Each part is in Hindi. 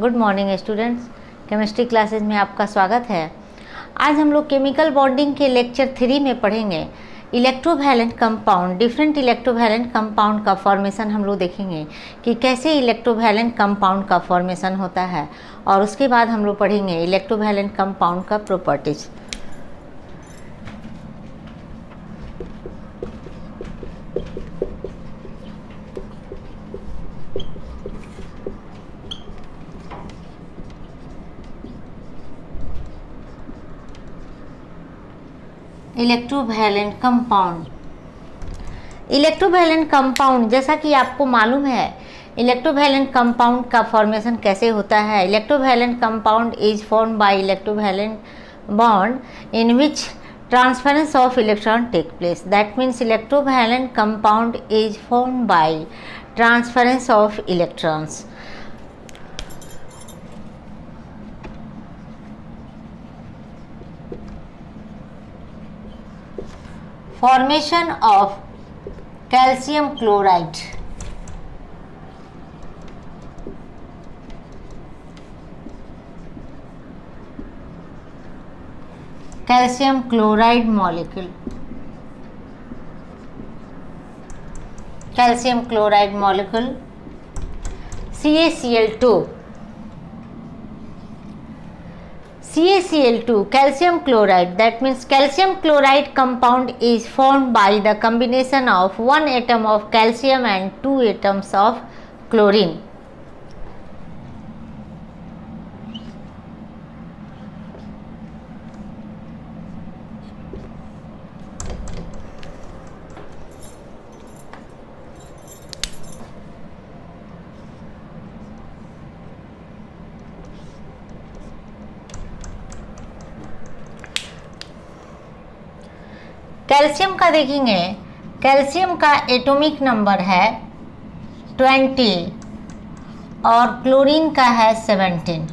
Good morning students, chemistry classes में आपका स्वागत है। आज हम लोग केमिकल बॉन्डिंग के लेक्चर 3 में पढ़ेंगे electrovalent compound. Different electrovalent compound का फॉर्मेशन हम लोग देखेंगे कि कैसे इलेक्ट्रोवैलेंट कंपाउंड का फॉर्मेशन होता है, और उसके बाद हम लोग पढ़ेंगे इलेक्ट्रोवैलेंट कंपाउंड का प्रॉपर्टीज। इलेक्ट्रोवैलेंट कंपाउंड जैसा कि आपको मालूम है, इलेक्ट्रोवैलेंट कंपाउंड का फॉर्मेशन कैसे होता है। Electrovalent compound is form by electrovalent bond in which transference of electron take place. That means electrovalent compound is form by transference of electrons. Formation of calcium chloride. Calcium chloride molecule. Calcium chloride molecule CaCl2. CaCl2, calcium chloride, that means calcium chloride compound is formed by the combination of 1 atom of calcium and 2 atoms of chlorine. Calcium का देखेंगे, कैल्शियम का एटॉमिक नंबर है 20 और क्लोरीन का है 17।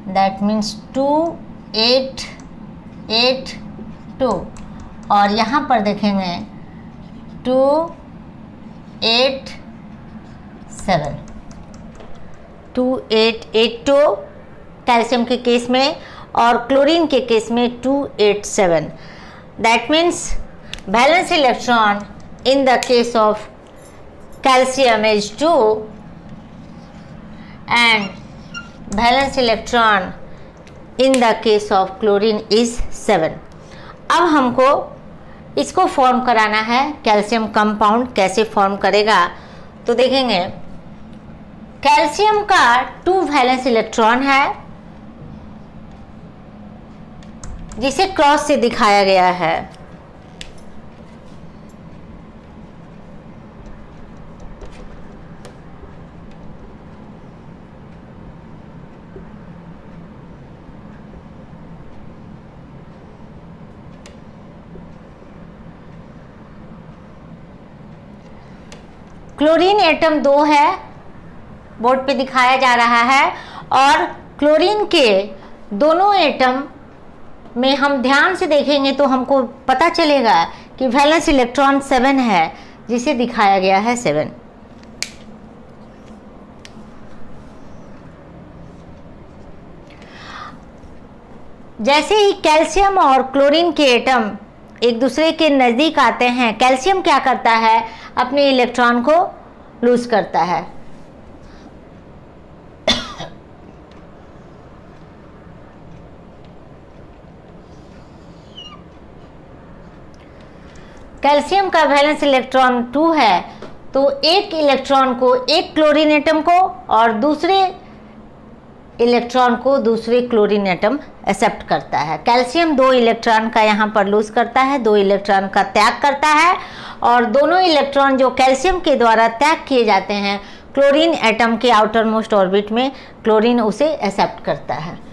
दैट मीन्स 2882, और यहाँ पर देखेंगे 2882 कैल्शियम के केस में, और क्लोरीन के केस में 287। That means valence electron in the case of calcium is 2 and valence electron in the case of chlorine is 7। अब हमको इसको फॉर्म कराना है, कैल्शियम कंपाउंड कैसे फॉर्म करेगा। तो देखेंगे कैल्शियम का 2 वैलेंस इलेक्ट्रॉन है जिसे क्रॉस से दिखाया गया है। क्लोरीन एटम 2 है, बोर्ड पे दिखाया जा रहा है, और क्लोरीन के दोनों एटम में हम ध्यान से देखेंगे तो हमको पता चलेगा कि वैलेंस इलेक्ट्रॉन 7 है जिसे दिखाया गया है 7। जैसे ही कैल्शियम और क्लोरीन के एटम एक दूसरे के नज़दीक आते हैं, कैल्शियम क्या करता है, अपने इलेक्ट्रॉन को लूज करता है। कैल्शियम का वैलेंस इलेक्ट्रॉन 2 है, तो एक इलेक्ट्रॉन को एक क्लोरीन एटम को और दूसरे इलेक्ट्रॉन को दूसरे क्लोरीन एटम एक्सेप्ट करता है। कैल्शियम 2 इलेक्ट्रॉन का यहाँ पर लूज करता है, 2 इलेक्ट्रॉन का त्याग करता है, और दोनों इलेक्ट्रॉन जो कैल्शियम के द्वारा त्याग किए जाते हैं क्लोरीन एटम के आउटर मोस्ट ऑर्बिट में, क्लोरीन उसे एक्सेप्ट करता है।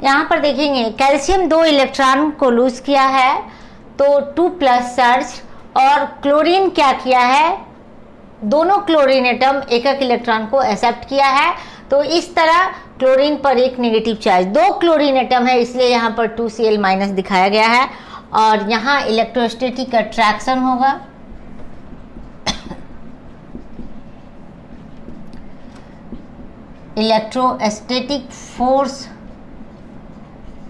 यहाँ पर देखेंगे कैल्शियम 2 इलेक्ट्रॉन को लूज किया है तो 2+ चार्ज, और क्लोरीन क्या किया है, दोनों क्लोरीन एटम एक एक इलेक्ट्रॉन को एक्सेप्ट किया है। तो इस तरह क्लोरीन पर एक नेगेटिव चार्ज, 2 क्लोरीन एटम है इसलिए यहाँ पर 2Cl- दिखाया गया है, और यहाँ इलेक्ट्रोस्टैटिक अट्रैक्शन होगा। Electrostatic force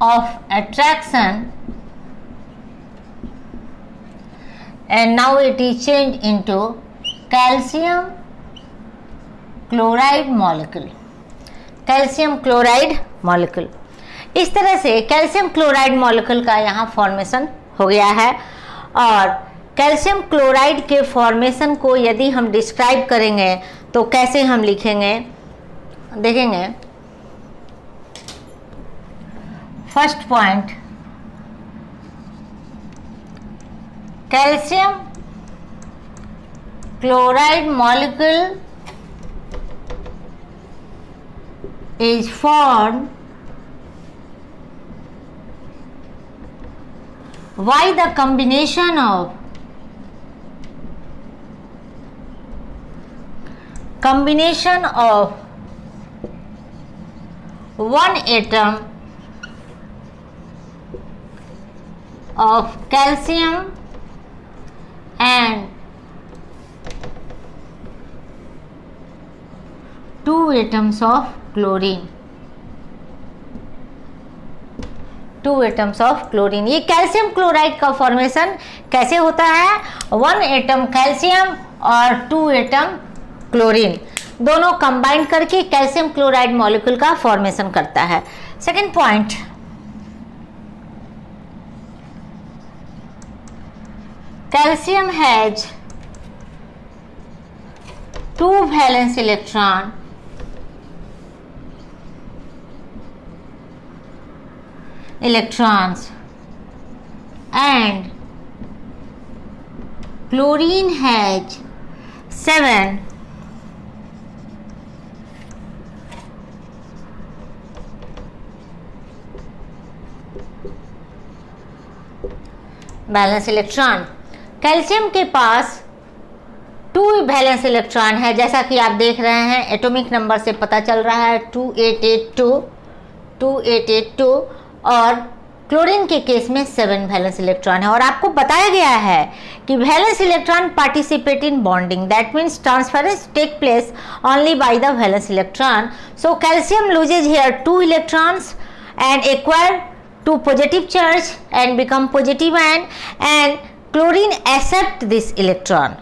of attraction, and now it is changed into calcium chloride molecule, calcium chloride molecule. इस तरह से कैल्शियम क्लोराइड मॉलिक्यूल का यहाँ फॉर्मेशन हो गया है। और कैल्शियम क्लोराइड के फॉर्मेशन को यदि हम डिस्क्राइब करेंगे तो कैसे हम लिखेंगे, देखेंगे। First point, calcium chloride molecule is formed by the combination of one atom of calcium and 2 atoms of chlorine, 2 atoms of chlorine. ये कैल्शियम क्लोराइड का फॉर्मेशन कैसे होता है, 1 एटम कैल्शियम और 2 एटम क्लोरीन दोनों कंबाइन करके कैल्शियम क्लोराइड मॉलिक्यूल का फॉर्मेशन करता है। Second point, calcium has 2 valence electron electrons and chlorine has 7 valence electron. Calcium के पास 2 वैलेंस इलेक्ट्रॉन है, जैसा कि आप देख रहे हैं एटॉमिक नंबर से पता चल रहा है 2882 और क्लोरीन के केस में 7 वैलेंस इलेक्ट्रॉन है। और आपको बताया गया है कि valence electron participate in bonding, that means transference take place only by the valence electron. So calcium loses here 2 electrons and acquire 2 positive charge and become positive ion, and chlorine accept this electron.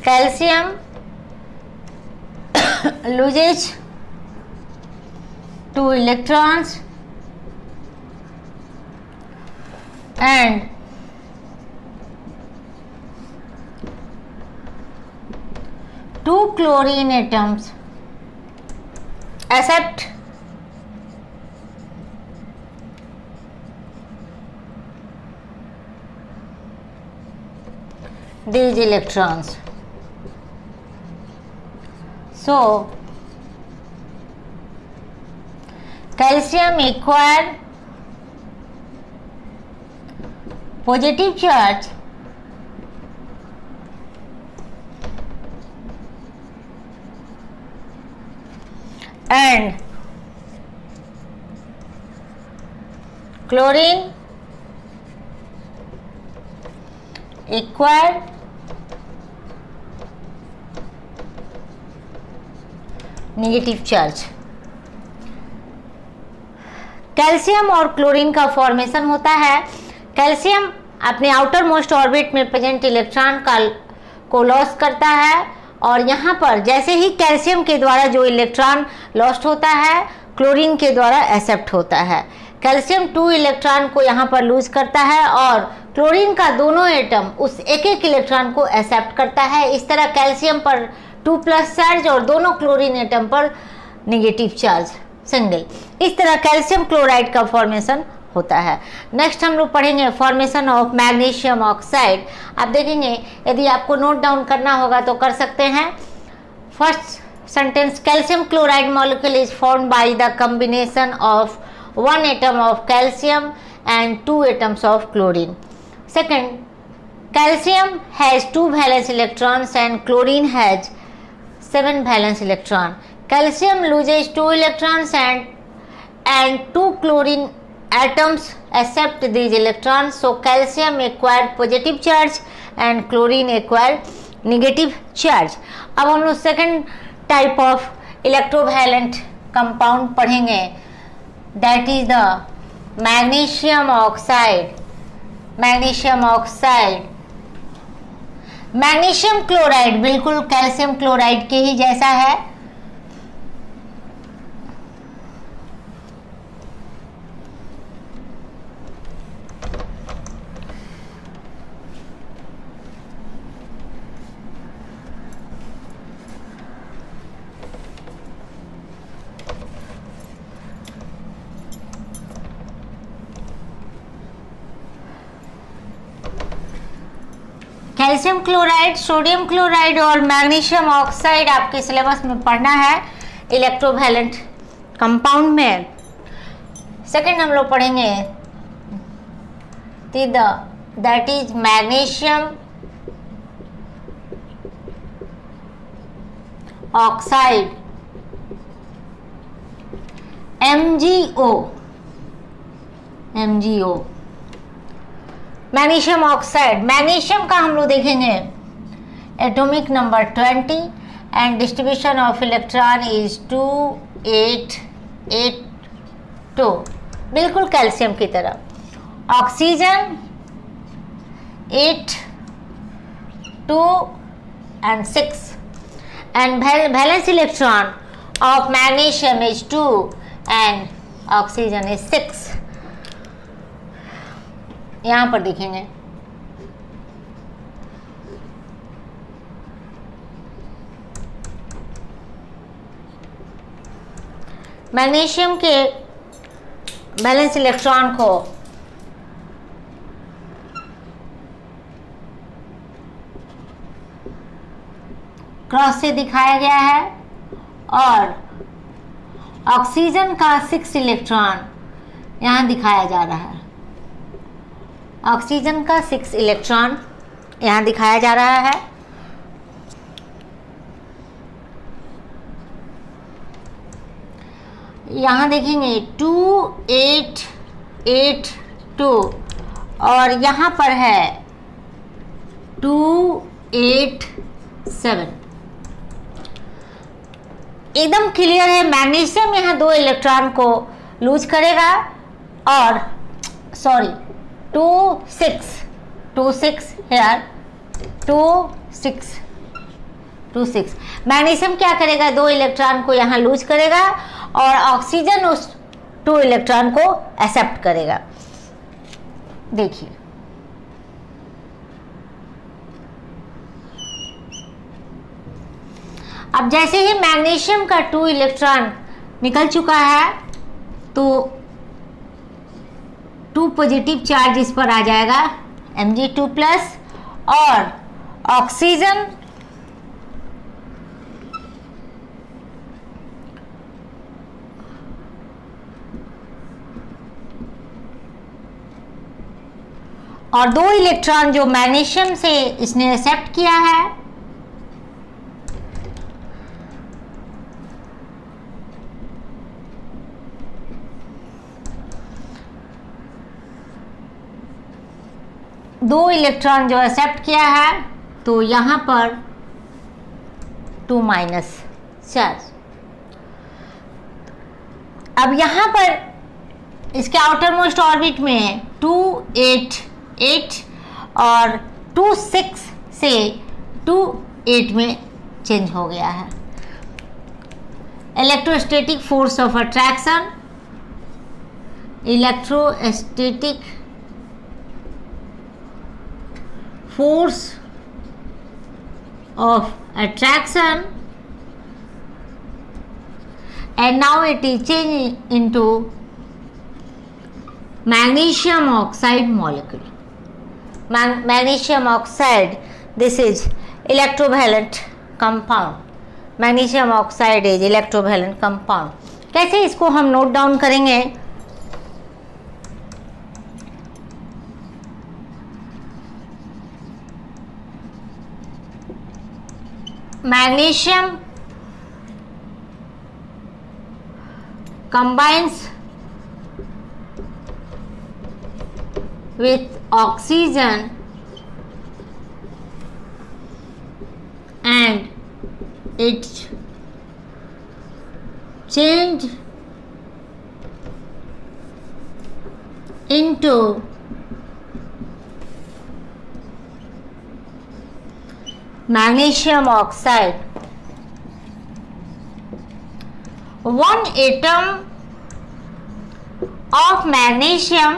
Calcium loses 2 electrons and two chlorine atoms accept these electrons. So calcium acquire positive charge and chlorine acquire negative charge. Calcium और क्लोरीन का फॉर्मेशन होता है। कैल्शियम अपने आउटर मोस्ट ऑर्बिट में प्रेजेंट इलेक्ट्रॉन को लॉस करता है, और यहाँ पर जैसे ही कैल्शियम के द्वारा जो इलेक्ट्रॉन लॉस्ट होता है क्लोरीन के द्वारा एक्सेप्ट होता है। कैल्शियम 2 इलेक्ट्रॉन को यहाँ पर लूज करता है और क्लोरीन का दोनों एटम उस एक एक इलेक्ट्रॉन को एक्सेप्ट करता है। इस तरह कैल्शियम पर 2+ चार्ज और दोनों क्लोरीन एटम पर नेगेटिव चार्ज सिंगल। इस तरह कैल्शियम क्लोराइड का फॉर्मेशन होता है। नेक्स्ट हम लोग पढ़ेंगे फॉर्मेशन ऑफ मैग्नीशियम ऑक्साइड। आप देखेंगे, यदि आपको नोट डाउन करना होगा तो कर सकते हैं। First sentence, calcium chloride molecule is formed by the combination of one atom of calcium and two atoms of chlorine. Second, calcium has 2 valence electrons and chlorine has 7 valence electron. Calcium loses 2 electrons and 2 chlorine atoms accept these electrons, so calcium acquire positive charge and chlorine acquire negative charge. अब हम लोग second type of electrovalent compound पढ़ेंगे, that is the magnesium oxide. Magnesium oxide, magnesium chloride बिल्कुल कैल्शियम क्लोराइड के ही जैसा है. कैल्शियम क्लोराइड, सोडियम क्लोराइड और मैग्नीशियम ऑक्साइड आपके सिलेबस में पढ़ना है इलेक्ट्रोवैलेंट कंपाउंड में. सेकंड हम लोग पढ़ेंगे that is magnesium oxide, MgO. Magnesium oxide, magnesium का हम लोग देखेंगे atomic number 20 and distribution of electron is 2882, बिल्कुल कैल्शियम की तरह. Oxygen 8 2 and 6 and valence electron of magnesium is 2 and oxygen is 6. यहां पर देखेंगे मैग्नीशियम के वैलेंस इलेक्ट्रॉन को क्रॉस से दिखाया गया है और ऑक्सीजन का 6 इलेक्ट्रॉन यहां दिखाया जा रहा है. ऑक्सीजन का 6 इलेक्ट्रॉन यहां दिखाया जा रहा है. यहां देखेंगे 2882 और यहां पर है 287. एकदम क्लियर है, मैग्नीशियम यहां 2 इलेक्ट्रॉन को लूज करेगा और 26 here 26 मैग्नीशियम क्या करेगा, 2 इलेक्ट्रॉन को यहां लूज करेगा और ऑक्सीजन उस 2 इलेक्ट्रॉन को एक्सेप्ट करेगा. देखिए अब जैसे ही मैग्नीशियम का 2 इलेक्ट्रॉन निकल चुका है तो 2 पॉजिटिव चार्ज इस पर आ जाएगा Mg2+ और ऑक्सीजन और 2 इलेक्ट्रॉन जो मैग्नीशियम से इसने एक्सेप्ट किया है दो इलेक्ट्रॉन जो एक्सेप्ट किया है तो यहां पर 2- चार्ज. अब यहां पर इसके आउटर मोस्ट ऑर्बिट में 288 और 26 से 28 में चेंज हो गया है. Electrostatic force of attraction, electrostatic force of attraction, and now it is changed into magnesium oxide molecule. Magnesium oxide, this is electrovalent compound. Magnesium oxide is electrovalent compound. कैसे इसको हम नोट डाउन करेंगे? Magnesium combines with oxygen and it change into magnesium oxide. One atom of magnesium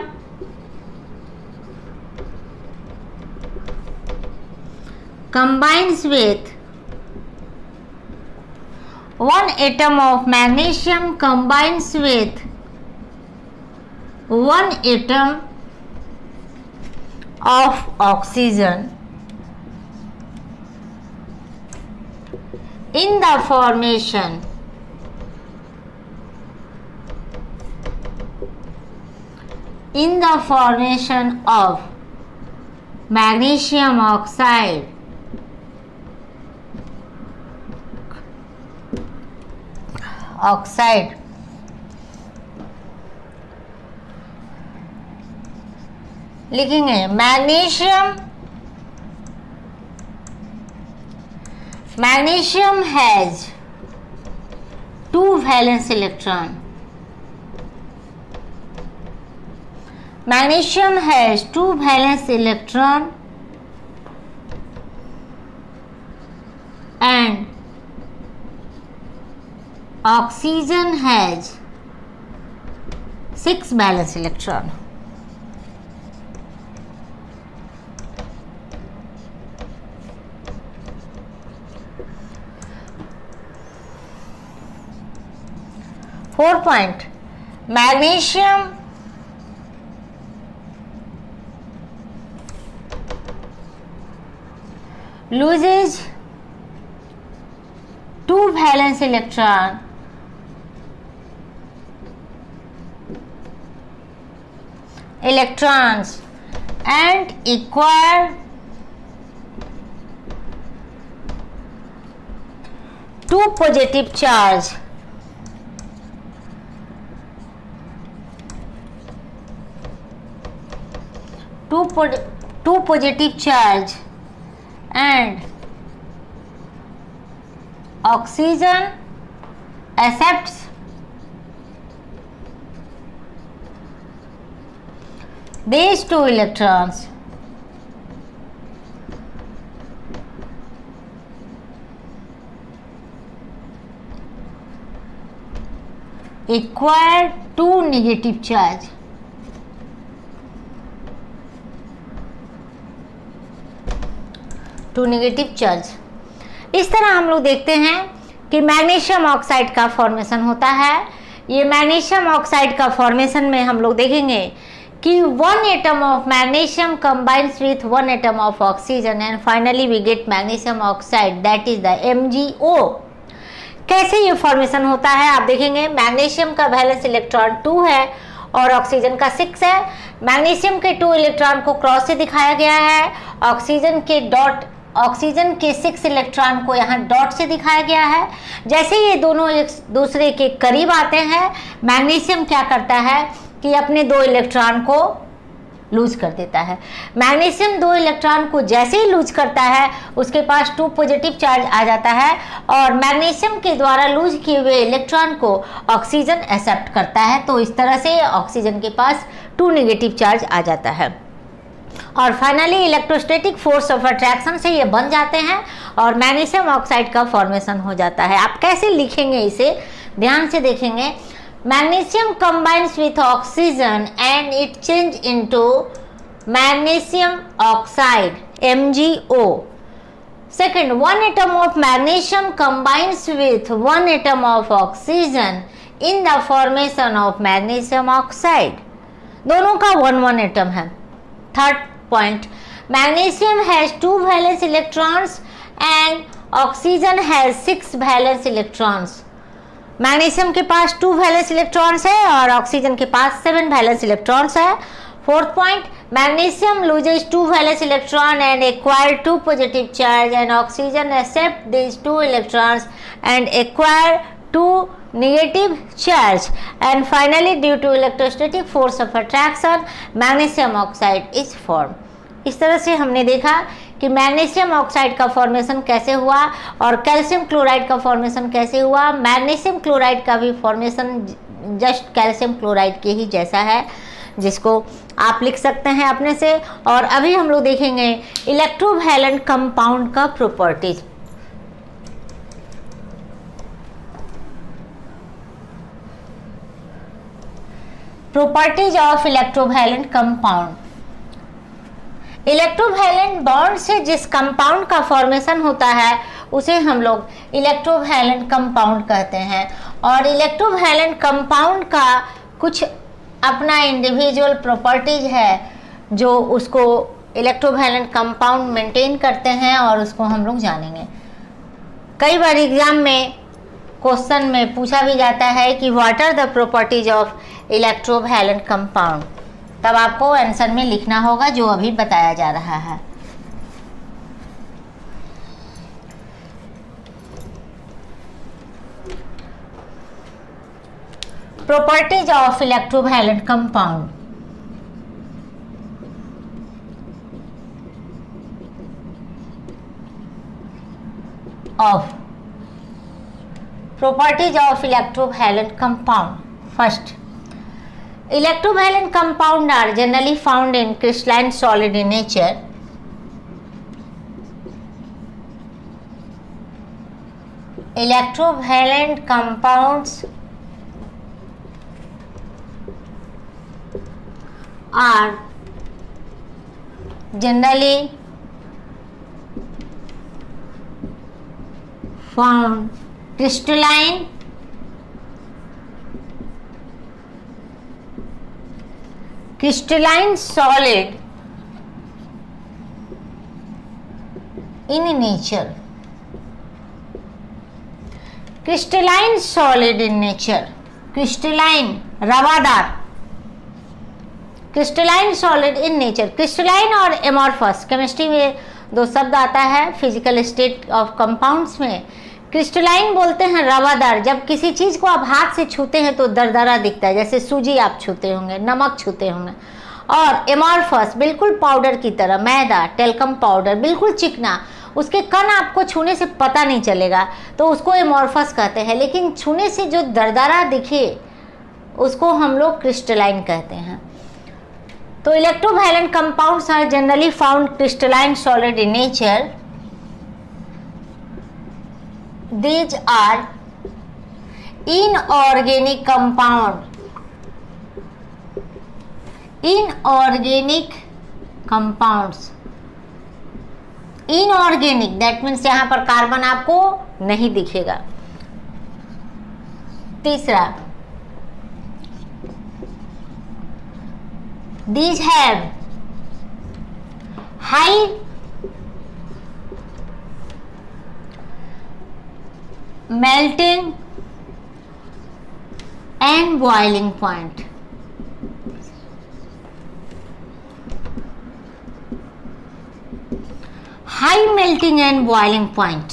combines with one atom of magnesium combines with one atom of oxygen in the formation of magnesium oxide. लिखेंगे magnesium has 2 valence electron. Magnesium has 2 valence electron and oxygen has 6 valence electron. Fourth point, magnesium loses 2 valence electrons and acquire 2 positive charge. Two positive charge and oxygen accepts these 2 electrons. Acquire 2 negative charge. Two negative charge. इस तरह हम लोग देखते हैं कि मैग्नीशियम ऑक्साइड का फॉर्मेशन होता है। ये मैग्नीशियम ऑक्साइड का फॉर्मेशन में हम लोग देखेंगे कि 1 atom of magnesium combines with 1 atom of oxygen and finally we get magnesium oxide, that is the MgO। कैसे ये फॉर्मेशन होता है आप देखेंगे। मैग्नीशियम का वैलेंस इलेक्ट्रॉन 2 है और ऑक्सीजन का 6 है। मैग्नीशियम के 2 इलेक्ट्रॉन को क्रॉस से दिखाया गया है। ऑक्सीजन के 6 इलेक्ट्रॉन को यहाँ डॉट से दिखाया गया है। जैसे ये दोनों एक दूसरे के करीब आते हैं, मैग्नीशियम क्या करता है कि अपने 2 इलेक्ट्रॉन को लूज कर देता है। मैग्नीशियम 2 इलेक्ट्रॉन को जैसे ही लूज करता है उसके पास 2 पॉजिटिव चार्ज आ जाता है और मैग्नीशियम के द्वारा लूज किए हुए इलेक्ट्रॉन को ऑक्सीजन एक्सेप्ट करता है। तो इस तरह से ऑक्सीजन के पास 2 नेगेटिव चार्ज आ जाता है और finally electrostatic force of attraction से ये बन जाते हैं और मैग्नीशियम ऑक्साइड का फॉर्मेशन हो जाता है। आप कैसे लिखेंगे इसे ध्यान से देखेंगे। Magnesium combines with oxygen and it change into magnesium oxide MgO। Second, 1 atom of magnesium combines with 1 atom of oxygen in the formation of magnesium oxide. दोनों का 1 एटम है। Third point, magnesium has 2 valence electrons and oxygen has 6 valence electrons. Magnesium के पास 2 वैलेंस इलेक्ट्रॉन्स है और ऑक्सीजन के पास 7 वैलेंस इलेक्ट्रॉन्स है। Fourth point, magnesium loses 2 valence electron and acquire 2 positive charge and oxygen accept these 2 electrons and acquire 2 negative charge, and finally due to electrostatic force of attraction magnesium oxide is formed। इस तरह से हमने देखा कि मैग्नीशियम ऑक्साइड का फॉर्मेशन कैसे हुआ और कैल्शियम क्लोराइड का फॉर्मेशन कैसे हुआ। मैग्नीशियम क्लोराइड का भी फॉर्मेशन जस्ट कैल्शियम क्लोराइड के ही जैसा है, जिसको आप लिख सकते हैं अपने से। और अभी हम लोग देखेंगे इलेक्ट्रोवैलेंट कंपाउंड का properties. Properties of electrovalent compound. Electrovalent bond से जिस कंपाउंड का फॉर्मेशन होता है उसे हम लोग इलेक्ट्रोवैलेंट कंपाउंड कहते हैं। और इलेक्ट्रोवैलेंट कंपाउंड का कुछ अपना इंडिविजुअल प्रॉपर्टीज है जो उसको इलेक्ट्रोवैलेंट कंपाउंड मेंटेन करते हैं और उसको हम लोग जानेंगे। कई बार एग्जाम में क्वेश्चन में पूछा भी जाता है कि what are the properties of electrovalent compound, तब आपको आंसर में लिखना होगा जो अभी बताया जा रहा है। Properties of electrovalent compound. Of properties of electrovalent compound. First, electrovalent compound are generally found in crystalline solid in nature. Electrovalent compounds are generally found crystalline solid in nature. Crystalline solid in nature, crystalline रवादार, crystalline solid in nature. Crystalline और एमॉर्फस केमिस्ट्री में दो शब्द आता है फिजिकल स्टेट ऑफ कंपाउंड्स में। क्रिस्टलाइन बोलते हैं रवादार, जब किसी चीज़ को आप हाथ से छूते हैं तो दरदरा दिखता है, जैसे सूजी आप छूते होंगे, नमक छूते होंगे। और एमॉर्फस बिल्कुल पाउडर की तरह, मैदा, टेल्कम पाउडर, बिल्कुल चिकना, उसके कण आपको छूने से पता नहीं चलेगा तो उसको एमॉर्फस कहते हैं। लेकिन छूने से जो दरदरा दिखे उसको हम लोग क्रिस्टलाइन कहते हैं। तो electrovalent compounds are generally found crystalline solid in nature. These are inorganic compound. Inorganic compounds. Inorganic that means यहाँ पर कार्बन आपको नहीं दिखेगा। तीसरा, these have high melting and boiling point. High melting and boiling point.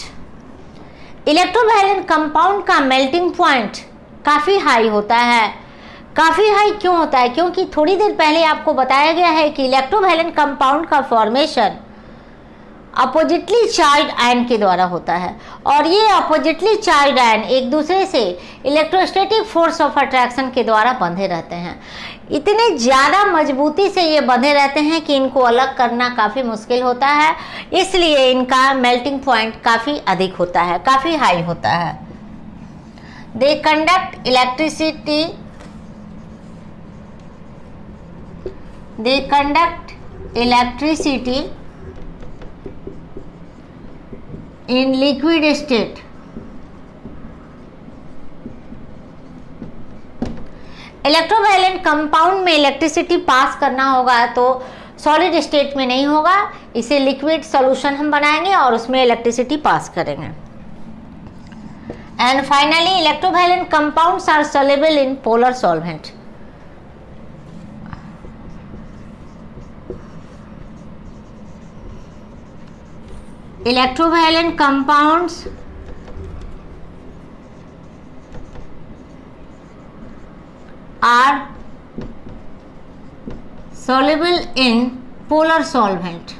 Electrovalent compound का मेल्टिंग पॉइंट काफ़ी हाई होता है। काफ़ी हाई क्यों होता है? क्योंकि थोड़ी देर पहले आपको बताया गया है कि इलेक्ट्रोवैलेंट कंपाउंड का फॉर्मेशन अपोजिटली चार्ज आयन के द्वारा होता है और ये अपोजिटली चार्ज आयन एक दूसरे से इलेक्ट्रोस्टैटिक फोर्स ऑफ अट्रैक्शन के द्वारा बंधे रहते हैं। इतने ज़्यादा मजबूती से ये बंधे रहते हैं कि इनको अलग करना काफ़ी मुश्किल होता है, इसलिए इनका मेल्टिंग पॉइंट काफ़ी अधिक होता है, काफ़ी हाई होता है। They conduct electricity in liquid state। Electrovalent compound में इलेक्ट्रिसिटी पास करना होगा तो सॉलिड स्टेट में नहीं होगा, इसे लिक्विड सॉल्यूशन हम बनाएंगे और उसमें इलेक्ट्रिसिटी पास करेंगे। And finally electrovalent compounds are soluble in polar solvent. Electrovalent compounds are soluble in polar solvent.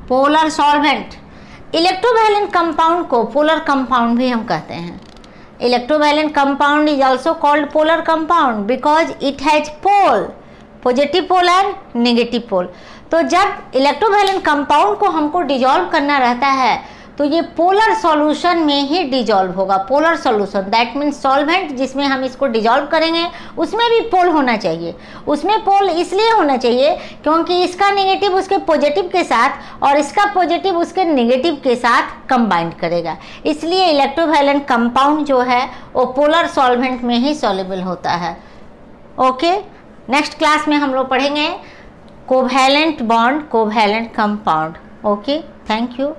Polar solvent, electrovalent compound को पोलर कंपाउंड भी हम कहते हैं। Electrovalent compound is also called polar compound because it has pole, positive pole and negative pole. तो जब इलेक्ट्रोवैलेंट कंपाउंड को हमको डिजॉल्व करना रहता है तो ये पोलर सॉल्यूशन में ही डिजॉल्व होगा। Polar solution that means solvent जिसमें हम इसको डिजॉल्व करेंगे उसमें भी पोल होना चाहिए। उसमें पोल इसलिए होना चाहिए क्योंकि इसका नेगेटिव उसके पॉजिटिव के साथ और इसका पॉजिटिव उसके नेगेटिव के साथ कंबाइंड करेगा। इसलिए इलेक्ट्रोवैलेंट कंपाउंड जो है वो पोलर सॉल्वेंट में ही सॉल्युबल होता है। ओके, नेक्स्ट क्लास में हम लोग पढ़ेंगे covalent bond, covalent compound. Okay, thank you.